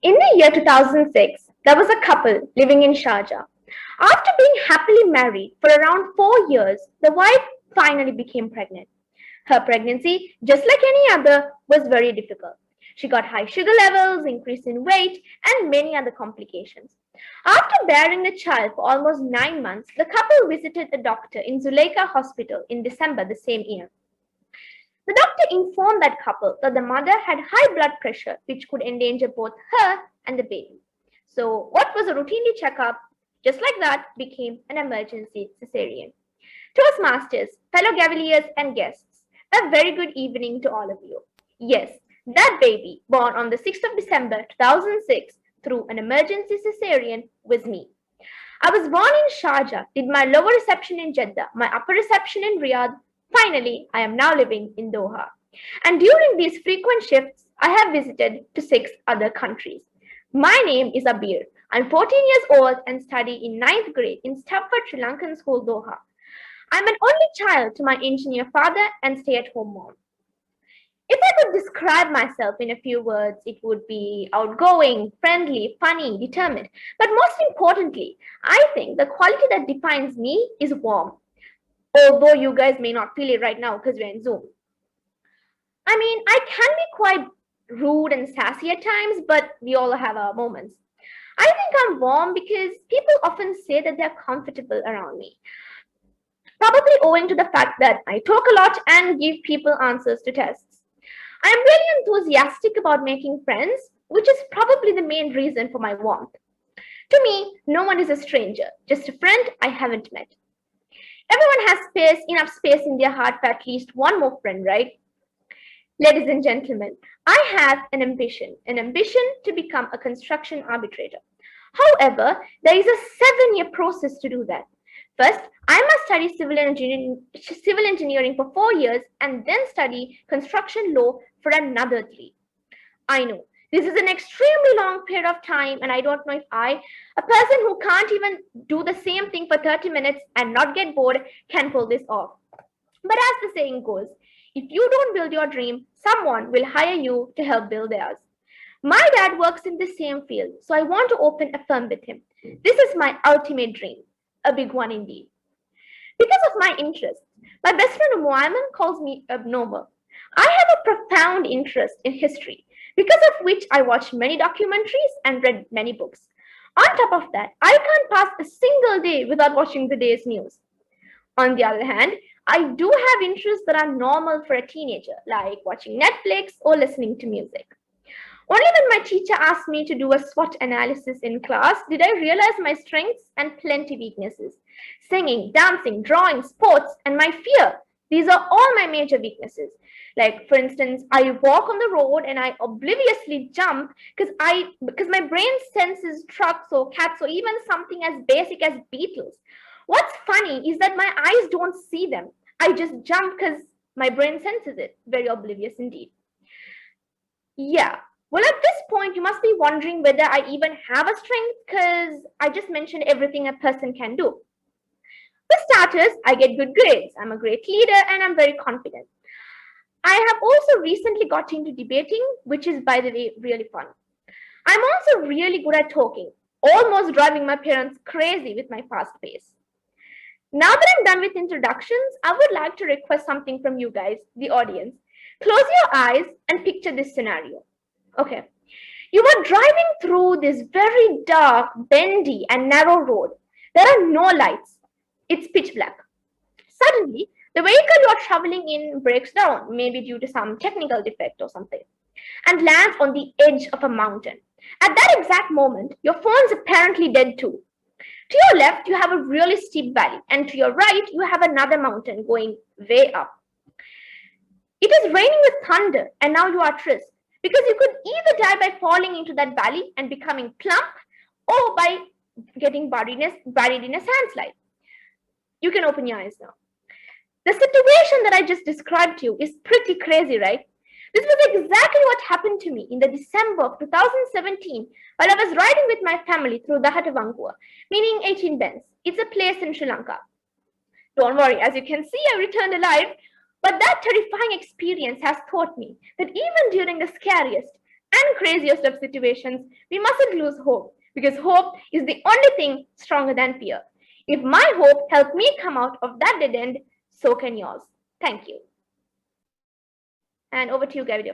In the year 2006, there was a couple living in Sharjah. After being happily married for around 4 years, the wife finally became pregnant. Her pregnancy, just like any other, was very difficult. She got high sugar levels, increase in weight, and many other complications. After bearing the child for almost 9 months, the couple visited a doctor in Zuleika Hospital in December the same year. The doctor informed that couple that the mother had high blood pressure, which could endanger both her and the baby. So, what was a routine checkup, just like that, became an emergency cesarean. Toastmasters, fellow Cavaliers, and guests, a very good evening to all of you. Yes, that baby, born on the 6th of December 2006 through an emergency cesarean, was me. I was born in Sharjah, did my lower reception in Jeddah, my upper reception in Riyadh. Finally, I am now living in Doha. And during these frequent shifts, I have visited to 6 other countries. My name is Abir. I'm 14 years old and study in ninth grade in Stafford Sri Lankan School, Doha. I'm an only child to my engineer father and stay-at-home mom. If I could describe myself in a few words, it would be outgoing, friendly, funny, determined. But most importantly, I think the quality that defines me is warm. Although you guys may not feel it right now because we're in Zoom. I mean, I can be quite rude and sassy at times, but we all have our moments. I think I'm warm because people often say that they're comfortable around me. Probably owing to the fact that I talk a lot and give people answers to tests. I am really enthusiastic about making friends, which is probably the main reason for my warmth. To me, no one is a stranger, just a friend I haven't met. Everyone has enough space in their heart for at least one more friend, right? Ladies and gentlemen, I have an ambition to become a construction arbitrator. However, there is a 7-year process to do that. First, I must study civil engineering for 4 years and then study construction law for another 3. I know this is an extremely long period of time, and I don't know if a person who can't even do the same thing for 30 minutes and not get bored, can pull this off. But as the saying goes, if you don't build your dream, someone will hire you to help build theirs. My dad works in the same field, so I want to open a firm with him. This is my ultimate dream, a big one indeed. Because of my interests, my best friend Muayman calls me abnormal. I have a profound interest in history, because of which I watched many documentaries and read many books. On top of that, I can't pass a single day without watching the day's news. On the other hand, I do have interests that are normal for a teenager, like watching Netflix or listening to music. Only when my teacher asked me to do a SWOT analysis in class did I realize my strengths and plenty weaknesses. Singing, dancing, drawing, sports, and my fear. These are all my major weaknesses. Like, for instance, I walk on the road and I obliviously jump because my brain senses trucks or cats or even something as basic as beetles. What's funny is that my eyes don't see them. I just jump because my brain senses it. Very oblivious indeed. Yeah. Well, at this point, you must be wondering whether I even have a strength because I just mentioned everything a person can do. For starters, I get good grades. I'm a great leader and I'm very confident. I have also recently got into debating, which is, by the way, really fun. I'm also really good at talking, almost driving my parents crazy with my fast pace. Now that I'm done with introductions, I would like to request something from you guys, the audience. Close your eyes and picture this scenario. Okay. You are driving through this very dark, bendy, and narrow road. There are no lights. It's pitch black. Suddenly, the vehicle you're traveling in breaks down, maybe due to some technical defect or something, and lands on the edge of a mountain. At that exact moment, your phone's apparently dead too. To your left, you have a really steep valley, and to your right, you have another mountain going way up. It is raining with thunder, and now you are at risk because you could either die by falling into that valley and becoming plump, or by getting buried in a landslide. You can open your eyes now. The situation that I just described to you is pretty crazy, right? This was exactly what happened to me in the December of 2017 while I was riding with my family through the Hatavankua, meaning 18 Bens. It's a place in Sri Lanka. Don't worry, as you can see, I returned alive. But that terrifying experience has taught me that even during the scariest, and craziest of situations, we mustn't lose hope because hope is the only thing stronger than fear. If my hope helped me come out of that dead end, so can yours. Thank you. And over to you, Gaviria.